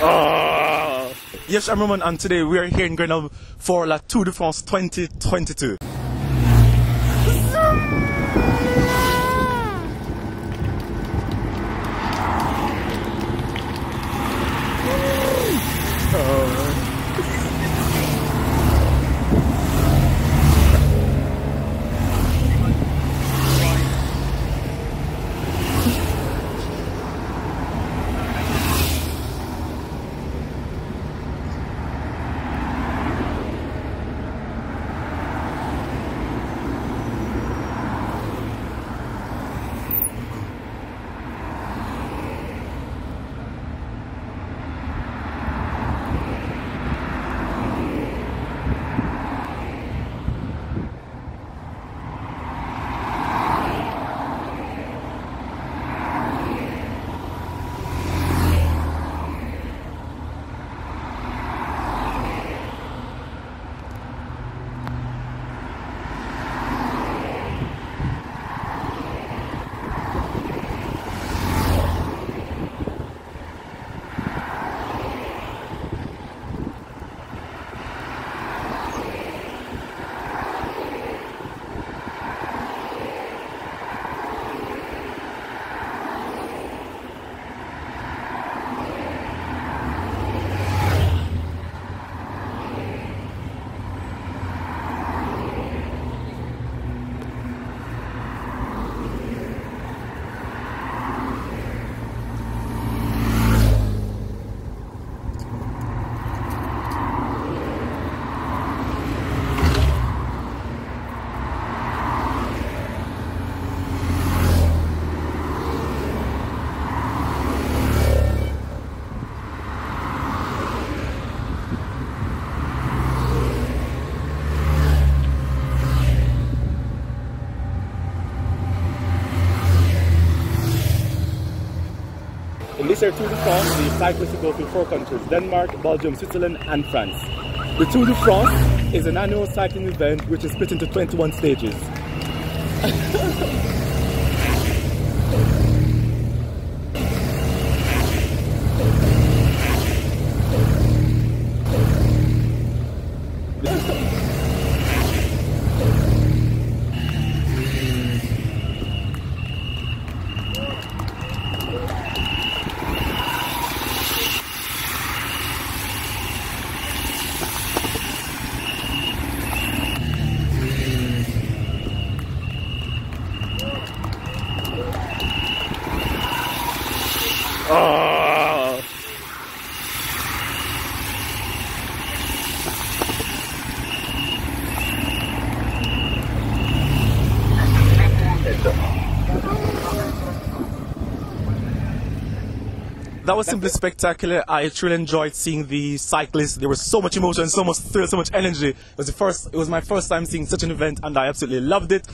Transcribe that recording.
Yes, I'm Roman, and today we are here in Grenoble for La Tour de France 2022. In this year Tour de France, the cyclists go through 4 countries: Denmark, Belgium, Switzerland and France. The Tour de France is an annual cycling event which is split into 21 stages. That was simply spectacular. I truly enjoyed seeing the cyclists. There was so much emotion, so much thrill, so much energy. It was my first time seeing such an event, and I absolutely loved it.